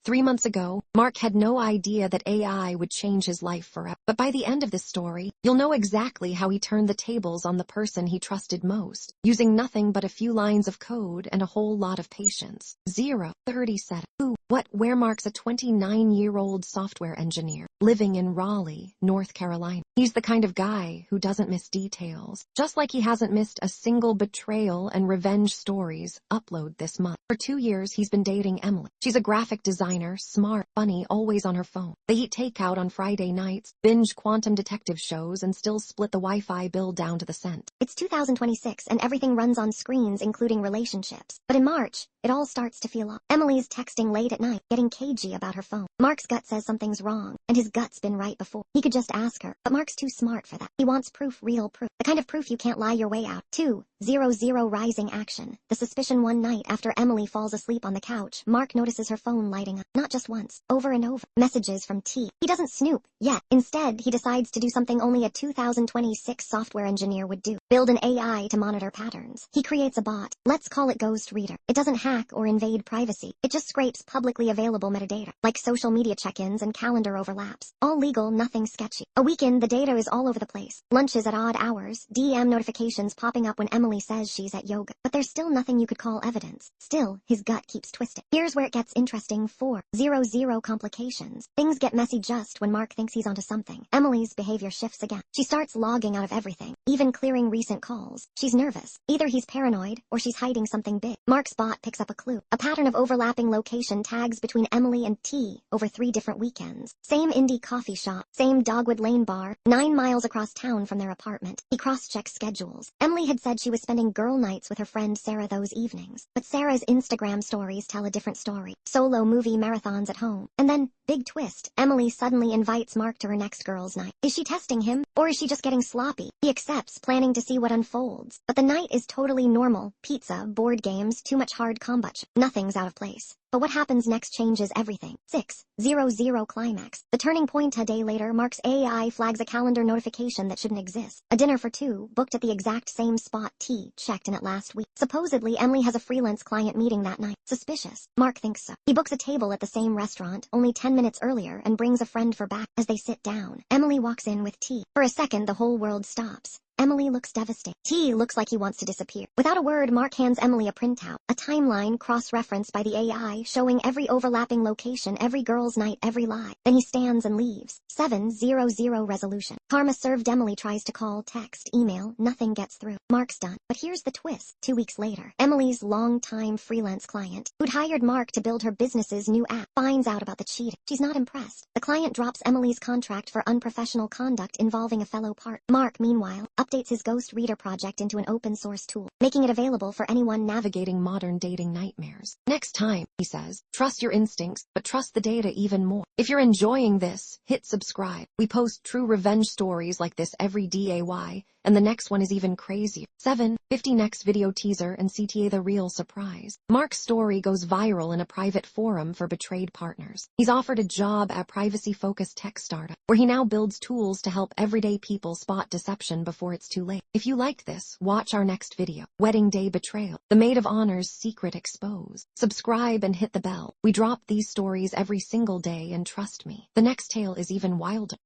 3 months ago, Mark had no idea that AI would change his life forever. But by the end of this story, you'll know exactly how he turned the tables on the person he trusted most, using nothing but a few lines of code and a whole lot of patience. 0:30 said, who, what, where Mark's a 29-year-old software engineer, living in Raleigh, North Carolina. He's the kind of guy who doesn't miss details, just like he hasn't missed a single betrayal and revenge stories upload this month. For 2 years, he's been dating Emily. She's a graphic designer, smart, funny, always on her phone. They eat takeout on Friday nights, binge quantum detective shows, and still split the Wi-Fi bill down to the cent. It's 2026 and everything runs on screens, including relationships. But in March, it all starts to feel off. Emily's texting late at night, getting cagey about her phone. Mark's gut says something's wrong, and his gut's been right before. He could just ask her, but Mark's too smart for that. He wants proof, real proof. The kind of proof you can't lie your way out. 2:00 rising action. The suspicion one night after Emily falls asleep on the couch, Mark notices her phone lighting up. Not just once, over and over. Messages from T. He doesn't snoop, yet. Instead, he decides to do something only a 2026 software engineer would do. Build an AI to monitor patterns. He creates a bot. Let's call it Ghost Reader. It doesn't hack or invade privacy. It just scrapes publicly available metadata, like social media check-ins and calendar overlaps. All legal, nothing sketchy. A week in, the data is all over the place. Lunches at odd hours, DM notifications popping up when Emily says she's at yoga. But there's still nothing you could call evidence. Still, his gut keeps twisting. Here's where it gets interesting. 4:00 complications. Things get messy just when Mark thinks he's onto something. Emily's behavior shifts again. She starts logging out of everything, even clearing recent calls. She's nervous. Either he's paranoid, or she's hiding something big. Mark's bot picks up a clue. A pattern of overlapping location tags between Emily and T over 3 different weekends. Same indie coffee shop, same Dogwood Lane bar, 9 miles across town from their apartment. He cross-checks schedules. Emily had said she was spending girl nights with her friend Sarah those evenings. But Sarah's Instagram stories tell a different story. Solo movie marathons at home. And then, big twist, Emily suddenly invites Mark to her next girls' night. Is she testing him, or is she just getting sloppy? He accepts, planning to see what unfolds. But the night is totally normal. Pizza, board games, too much hard kombucha. Nothing's out of place. But what happens next changes everything. 6:00 climax. The turning point. A day later, Mark's AI flags a calendar notification that shouldn't exist. A dinner for 2, booked at the exact same spot T checked in it last week. Supposedly, Emily has a freelance client meeting that night. Suspicious. Mark thinks so. He books a table at the same restaurant, only 10 minutes earlier, and brings a friend for back. As they sit down, Emily walks in with T. For a second, the whole world stops. Emily looks devastated. T looks like he wants to disappear. Without a word, Mark hands Emily a printout, a timeline cross-referenced by the AI showing every overlapping location, every girl's night, every lie. Then he stands and leaves. 7:00 resolution. Karma served. Emily tries to call, text, email, nothing gets through. Mark's done. But here's the twist. 2 weeks later, Emily's longtime freelance client, who'd hired Mark to build her business's new app, finds out about the cheating. She's not impressed. The client drops Emily's contract for unprofessional conduct involving a fellow partner. Mark, meanwhile, updates his Ghost Reader project into an open-source tool, making it available for anyone navigating modern dating nightmares. Next time, he says, trust your instincts, but trust the data even more. If you're enjoying this, hit subscribe. We post true revenge stories like this every day, and the next one is even crazier. 7:50 next video teaser and CTA the real surprise. Mark's story goes viral in a private forum for betrayed partners. He's offered a job at privacy-focused tech startup, where he now builds tools to help everyday people spot deception before it's too late. If you liked this, watch our next video, Wedding Day Betrayal, the Maid of Honor's secret exposed. Subscribe and hit the bell. We drop these stories every single day, and trust me, the next tale is even wilder.